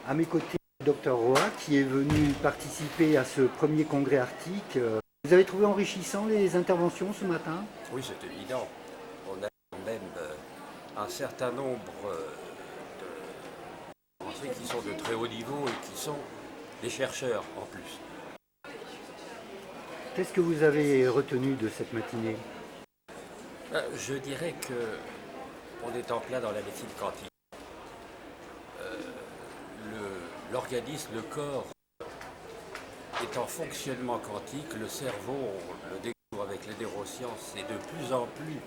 À mes côtés, le docteur Roa, qui est venu participer à ce premier congrès arctique. Vous avez trouvé enrichissant les interventions ce matin? Oui, c'est évident. On a même un certain nombre de Français qui sont de très haut niveau et qui sont des chercheurs en plus. Qu'est-ce que vous avez retenu de cette matinée? Je dirais que on est en plein dans la médecine quantique. L'organisme, le corps est en fonctionnement quantique. Le cerveau, on le découvre avec les neurosciences, est de plus en plus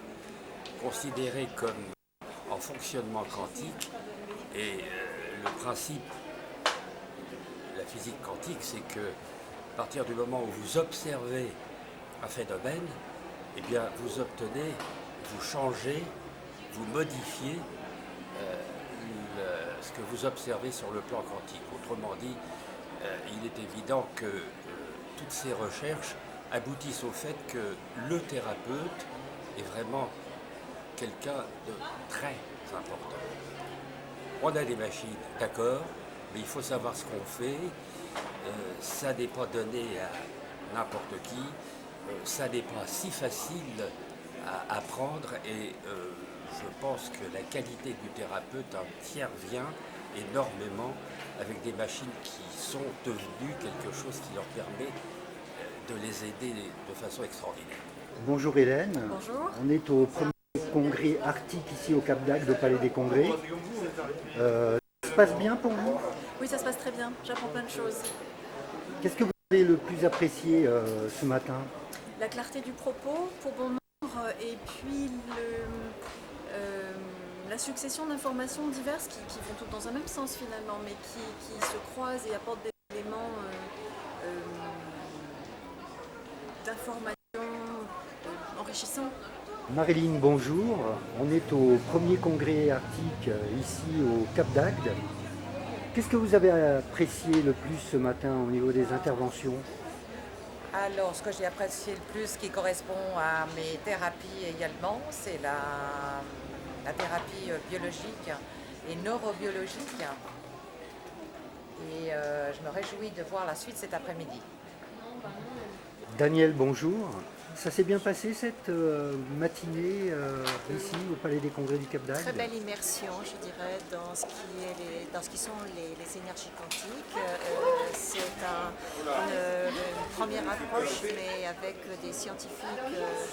considéré comme en fonctionnement quantique. Et le principe de la physique quantique, c'est que à partir du moment où vous observez un phénomène, eh bien vous obtenez, vous changez, vous modifiez ce que vous observez sur le plan quantique. Autrement dit, il est évident que toutes ces recherches aboutissent au fait que le thérapeute est vraiment quelqu'un de très important. On a des machines, d'accord, mais il faut savoir ce qu'on fait. Ça n'est pas donné à n'importe qui. Ça n'est pas si facile à apprendre et je pense que la qualité du thérapeute en vient énormément avec des machines qui sont devenues quelque chose qui leur permet de les aider de façon extraordinaire. Bonjour Hélène. Bonjour. On est au premier congrès arctique ici au Cap d'Agde, au Palais des Congrès. Ça se passe bien pour vous? Oui, ça se passe très bien. J'apprends plein de choses. Qu'est-ce que vous avez le plus apprécié ce matin? La clarté du propos pour bon nombre et puis la succession d'informations diverses qui vont toutes dans un même sens finalement, mais qui se croisent et apportent des éléments d'information enrichissants. Marilyn, bonjour. On est au premier congrès arctique ici au Cap d'Agde. Qu'est-ce que vous avez apprécié le plus ce matin au niveau des interventions? Alors, ce que j'ai apprécié le plus, qui correspond à mes thérapies également, c'est la thérapie biologique et neurobiologique. Et je me réjouis de voir la suite cet après-midi. Daniel, bonjour. Ça s'est bien passé cette matinée ici au Palais des Congrès du Cap d'Agde? Très belle immersion, je dirais, dans ce qui sont les énergies quantiques. C'est une première approche, mais avec des scientifiques,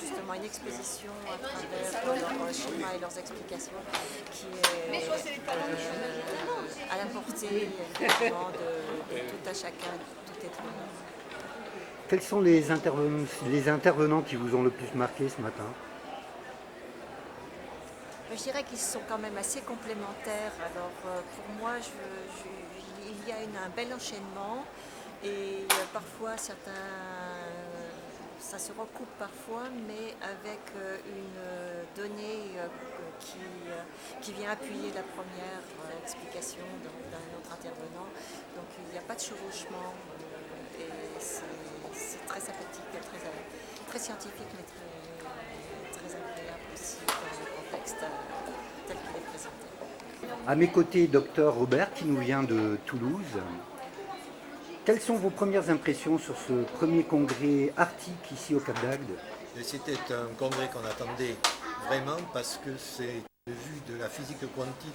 justement une exposition à travers leurs schémas et leurs explications qui est à la portée évidemment, de tout à chacun, tout être humain. Quels sont les intervenants qui vous ont le plus marqué ce matin? Je dirais qu'ils sont quand même assez complémentaires. Alors pour moi, il y a un bel enchaînement et parfois ça se recoupe parfois, mais avec une donnée qui vient appuyer la première explication d'un autre intervenant. Donc il n'y a pas de chevauchement et c'est très sympathique, très scientifique, mais très agréable aussi dans le contexte tel qu'il est présenté. À mes côtés, docteur Robert, qui nous vient de Toulouse. Quelles sont vos premières impressions sur ce premier congrès arctique ici au Cap d'Agde? C'était un congrès qu'on attendait vraiment parce que c'est une vue de la physique quantique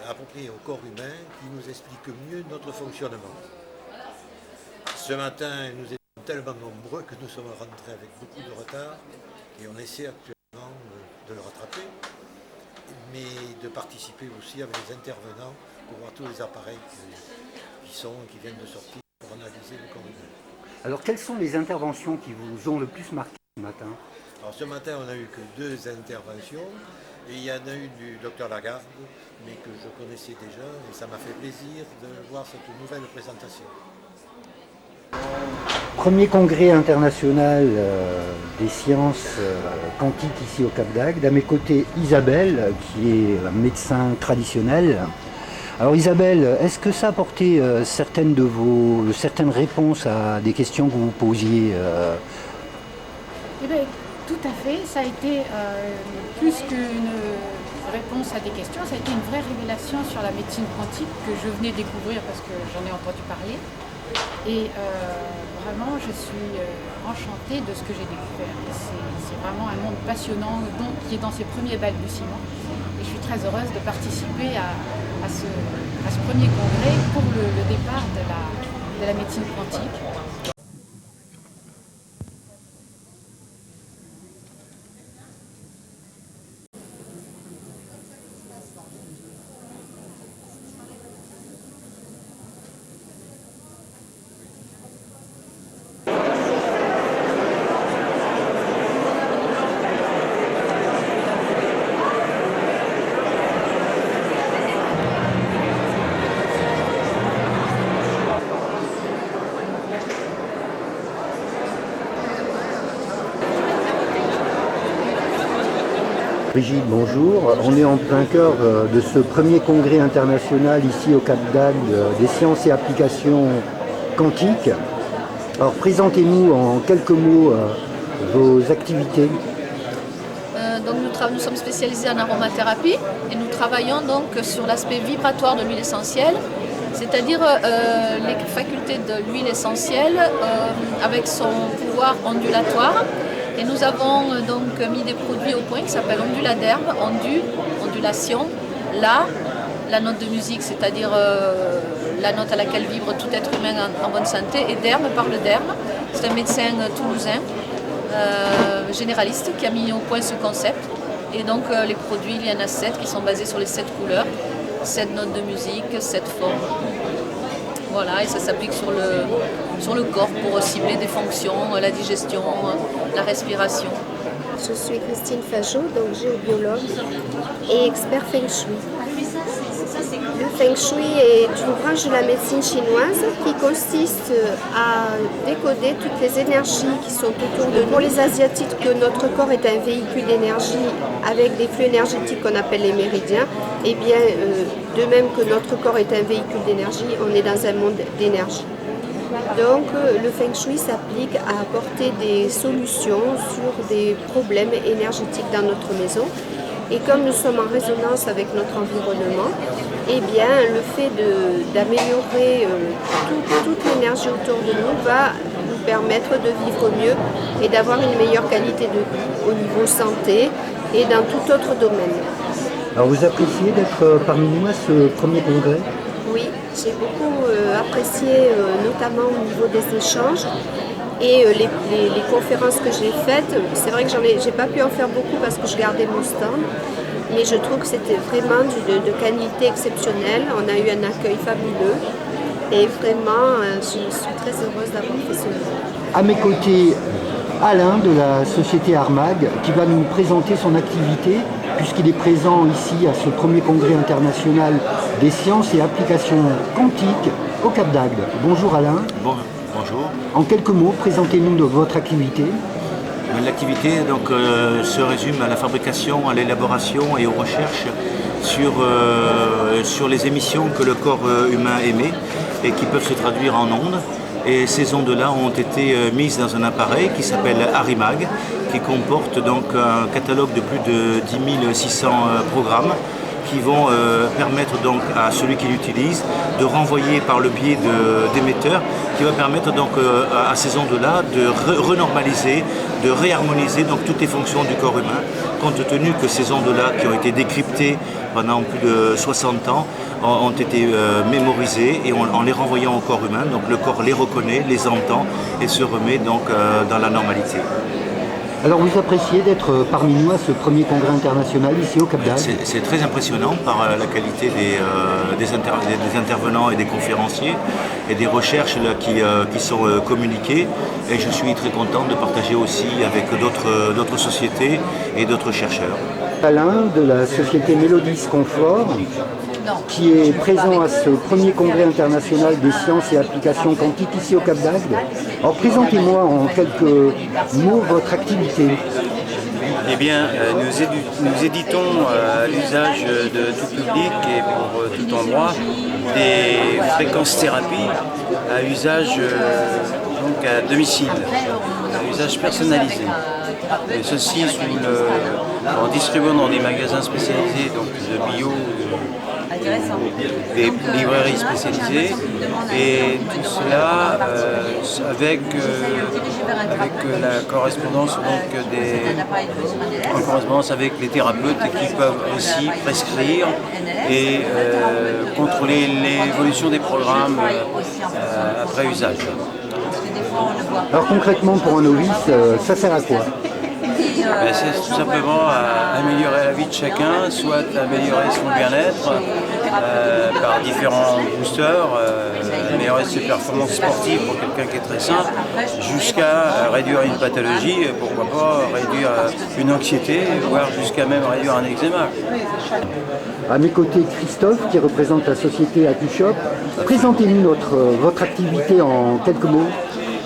appropriée au corps humain qui nous explique mieux notre fonctionnement. Ce matin, nous étions tellement nombreux que nous sommes rentrés avec beaucoup de retard et on essaie actuellement de le rattraper, mais de participer aussi avec les intervenants pour voir tous les appareils qui viennent de sortir pour analyser le corps humain. Alors, quelles sont les interventions qui vous ont le plus marqué ce matin? Alors, ce matin, on n'a eu que 2 interventions et il y en a une du docteur Lagarde, mais que je connaissais déjà et ça m'a fait plaisir de voir cette nouvelle présentation. Premier congrès international des sciences quantiques ici au Cap d'Agde. À mes côtés, Isabelle, qui est médecin traditionnel. Alors Isabelle, est-ce que ça a apporté certaines réponses à des questions que vous posiez? Eh bien, Tout à fait, ça a été plus qu'une réponse à des questions, ça a été une vraie révélation sur la médecine quantique que je venais découvrir parce que j'en ai entendu parler. Et vraiment, je suis enchantée de ce que j'ai découvert. C'est vraiment un monde passionnant qui est dans ses premiers balbutiements. Et je suis très heureuse de participer à ce premier congrès pour le départ de la médecine quantique. Brigitte, bonjour. On est en plein cœur de ce premier congrès international ici au Cap d'Agde des sciences et applications quantiques. Alors présentez-nous en quelques mots vos activités. Donc nous sommes spécialisés en aromathérapie et nous travaillons donc sur l'aspect vibratoire de l'huile essentielle, c'est-à-dire les facultés de l'huile essentielle avec son pouvoir ondulatoire. Et nous avons donc mis des produits au point qui s'appellent Onduladerm, ondulation, la note de musique, c'est-à-dire la note à laquelle vibre tout être humain en bonne santé, et Derme par le Derme. C'est un médecin toulousain, généraliste, qui a mis au point ce concept. Et donc les produits, il y en a 7 qui sont basés sur les 7 couleurs, 7 notes de musique, 7 formes. Voilà, et ça s'applique sur le corps pour cibler des fonctions, la digestion, la respiration. Je suis Christine Fajot, donc géobiologue et expert Feng Shui. Le Feng Shui est une branche de la médecine chinoise qui consiste à décoder toutes les énergies qui sont autour de nous. Pour les Asiatiques, que notre corps est un véhicule d'énergie avec des flux énergétiques qu'on appelle les méridiens, et bien de même que notre corps est un véhicule d'énergie, on est dans un monde d'énergie. Donc le Feng Shui s'applique à apporter des solutions sur des problèmes énergétiques dans notre maison. Et comme nous sommes en résonance avec notre environnement, eh bien, le fait d'améliorer toute l'énergie autour de nous va nous permettre de vivre mieux et d'avoir une meilleure qualité de vie au niveau santé et dans tout autre domaine. Alors vous appréciez d'être parmi nous à ce premier congrès? Oui, j'ai beaucoup apprécié, notamment au niveau des échanges. Et les conférences que j'ai faites, c'est vrai que j'ai pas pu en faire beaucoup parce que je gardais mon stand, mais je trouve que c'était vraiment de qualité exceptionnelle. On a eu un accueil fabuleux et vraiment, je suis très heureuse d'avoir fait ce. À mes côtés, Alain de la société Armag qui va nous présenter son activité puisqu'il est présent ici à ce premier congrès international des sciences et applications quantiques au Cap d'Agde. Bonjour Alain. Bonjour. En quelques mots, présentez-nous de votre activité. L'activité se résume à la fabrication, à l'élaboration et aux recherches sur les émissions que le corps humain émet et qui peuvent se traduire en ondes. Et ces ondes-là ont été mises dans un appareil qui s'appelle Arimag, qui comporte donc un catalogue de plus de 10 600 programmes qui vont permettre donc à celui qui l'utilise de renvoyer par le biais d'émetteurs, qui va permettre donc à ces ondes-là de renormaliser, de réharmoniser donc toutes les fonctions du corps humain, compte tenu que ces ondes-là qui ont été décryptées pendant plus de 60 ans ont été mémorisées et en les renvoyant au corps humain, donc le corps les reconnaît, les entend et se remet donc dans la normalité. Alors vous appréciez d'être parmi nous à ce premier congrès international ici au Cap d'Agde? C'est très impressionnant par la qualité des intervenants et des conférenciers et des recherches là, qui sont communiquées, et je suis très content de partager aussi avec d'autres sociétés et d'autres chercheurs. Alain de la société Mélodis Confort qui est présent à ce premier congrès international des sciences et applications quantiques ici au Cap d'Agde. Alors présentez-moi en quelques mots votre activité. Eh bien, nous éditons à l'usage de tout public et pour tout endroit des fréquences thérapies à usage donc à domicile, à usage personnalisé. Et ceci en distribuant dans des magasins spécialisés donc de bio, des librairies spécialisées, et tout cela avec la correspondance en correspondance avec les thérapeutes qui peuvent aussi prescrire et contrôler l'évolution des programmes après usage. Alors concrètement pour un novice, ça sert à quoi? C'est tout simplement à améliorer la vie de chacun, soit améliorer son bien-être par différents boosters, améliorer ses performances sportives pour quelqu'un qui est très sain, jusqu'à réduire une pathologie, pourquoi pas réduire une anxiété, voire jusqu'à même réduire un eczéma. À mes côtés, Christophe qui représente la société AcuShop. Présentez-nous votre activité en quelques mots.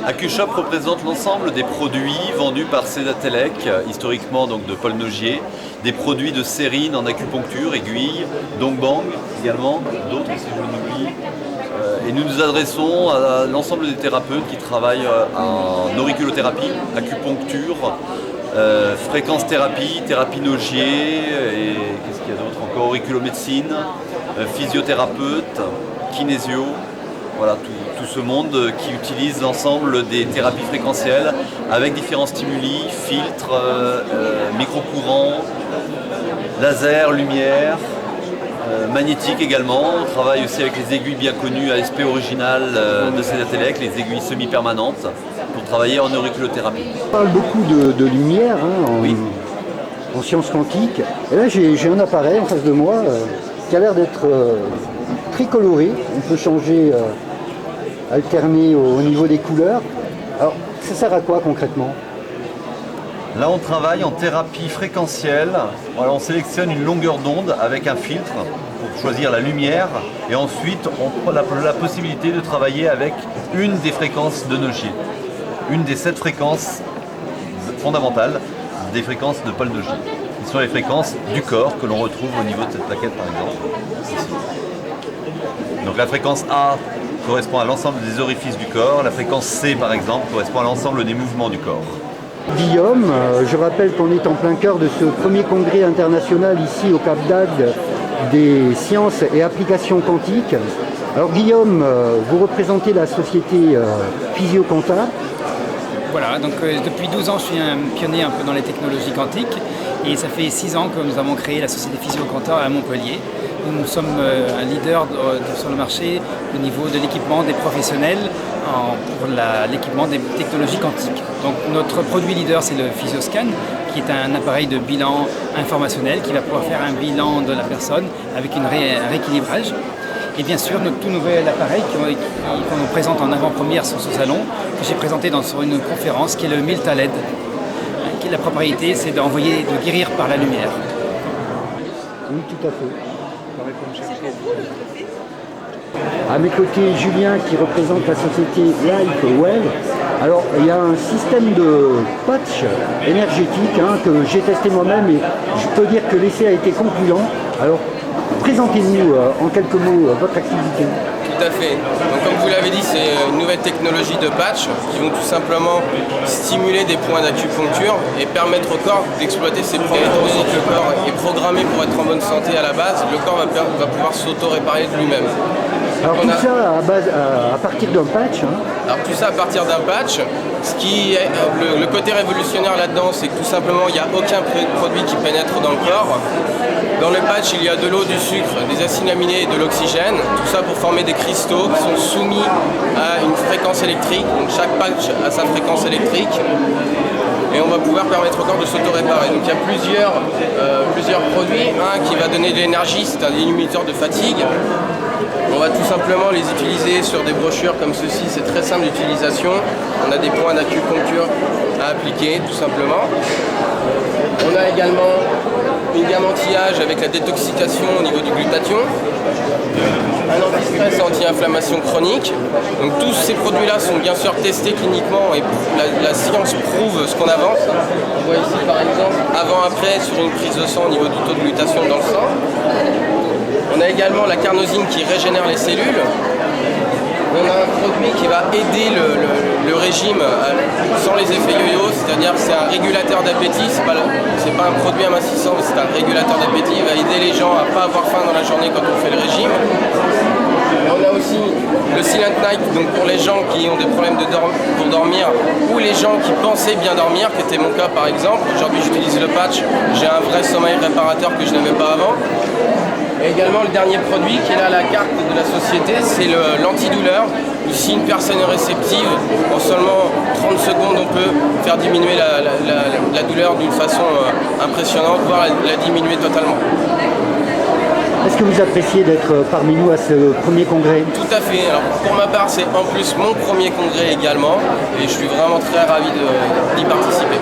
AcuShop représente l'ensemble des produits vendus par Sedatellec, historiquement donc de Paul Nogier, des produits de Sérine en acupuncture, aiguilles, Dongbang également, d'autres si je l'oublie. Et nous nous adressons à l'ensemble des thérapeutes qui travaillent en auriculothérapie, acupuncture, fréquence thérapie, thérapie Nogier, et qu'est-ce qu'il y a d'autre encore, auriculomédecine, physiothérapeute, kinésio. Voilà, tout ce monde qui utilise l'ensemble des thérapies fréquentielles avec différents stimuli, filtres, micro-courants, laser, lumière, magnétique également. On travaille aussi avec les aiguilles bien connues ASP originales de Sedatellec, les aiguilles semi-permanentes, pour travailler en auriculothérapie. On parle beaucoup de lumière en sciences quantiques. Et là j'ai un appareil en face de moi qui a l'air d'être très coloré. On peut changer, alterner au niveau des couleurs. Alors, ça sert à quoi concrètement? Là, on travaille en thérapie fréquentielle. Voilà, on sélectionne une longueur d'onde avec un filtre pour choisir la lumière. Et ensuite, on prend la possibilité de travailler avec une des fréquences de Nogier. Une des 7 fréquences fondamentales des fréquences de Paul Nogier. Ce sont les fréquences du corps que l'on retrouve au niveau de cette plaquette, par exemple. Ici. Donc la fréquence A correspond à l'ensemble des orifices du corps, la fréquence C par exemple correspond à l'ensemble des mouvements du corps. Guillaume, je rappelle qu'on est en plein cœur de ce premier congrès international ici au Cap d'Agde des sciences et applications quantiques. Alors Guillaume, vous représentez la société Physioquanta. Voilà, donc depuis 12 ans je suis un pionnier un peu dans les technologies quantiques et ça fait 6 ans que nous avons créé la société Physioquanta à Montpellier. Nous sommes un leader sur le marché au niveau de l'équipement des professionnels pour l'équipement des technologies quantiques. Donc notre produit leader c'est le PhysioScan qui est un appareil de bilan informationnel qui va pouvoir faire un bilan de la personne avec un rééquilibrage. Et bien sûr notre tout nouvel appareil qu'on nous présente en avant-première sur ce salon, que j'ai présenté sur une conférence qui est le Miltaled. Qui la propriété c'est de guérir par la lumière. Oui, tout à fait. À mes côtés, Julien qui représente la société LifeWell. Alors, il y a un système de patch énergétique que j'ai testé moi-même et je peux dire que l'essai a été concluant. Alors, présentez-nous en quelques mots votre activité. Tout à fait. Donc, comme vous l'avez dit, c'est une nouvelle technologie de patch qui vont tout simplement stimuler des points d'acupuncture et permettre au corps d'exploiter ses propres étant que le corps est programmé pour être en bonne santé à la base, le corps va pouvoir s'auto-réparer de lui-même. Alors tout ça à partir d'un patch. Alors tout ça à partir d'un patch. Ce qui est le côté révolutionnaire là-dedans, c'est que tout simplement il n'y a aucun produit qui pénètre dans le corps. Dans le patch, il y a de l'eau, du sucre, des acides aminés et de l'oxygène. Tout ça pour former des cristaux qui sont soumis à une fréquence électrique. Donc chaque patch a sa fréquence électrique. Et on va pouvoir permettre au corps de s'auto-réparer. Donc il y a plusieurs produits. Un qui va donner de l'énergie, c'est un diminuteur de fatigue. On va tout simplement les utiliser sur des brochures comme ceci, c'est très simple d'utilisation. On a des points d'acupuncture à appliquer tout simplement. On a également une gamme anti-âge avec la détoxication au niveau du glutathion. Un anti-stress et anti-inflammation chronique. Donc tous ces produits-là sont bien sûr testés cliniquement et la science prouve ce qu'on avance. On voit ici par exemple avant-après sur une prise de sang au niveau du taux de glutathion dans le sang. On a également la carnosine qui régénère les cellules. On a un produit qui va aider le régime sans les effets yo-yo, c'est-à-dire que c'est un régulateur d'appétit, c'est pas un produit amincissant, mais c'est un régulateur d'appétit, il va aider les gens à ne pas avoir faim dans la journée quand on fait le régime. Et on a aussi le Silent Night, donc pour les gens qui ont des problèmes pour dormir ou les gens qui pensaient bien dormir, qui était mon cas par exemple. Aujourd'hui j'utilise le patch, j'ai un vrai sommeil réparateur que je n'avais pas avant. Et également le dernier produit qui est là à la carte de la société, c'est l'antidouleur. Si une personne est réceptive, en seulement 30 secondes on peut faire diminuer la douleur d'une façon impressionnante, voire la diminuer totalement. Est-ce que vous appréciez d'être parmi nous à ce premier congrès? Tout à fait. Alors, pour ma part, c'est en plus mon premier congrès également et je suis vraiment très ravi d'y participer.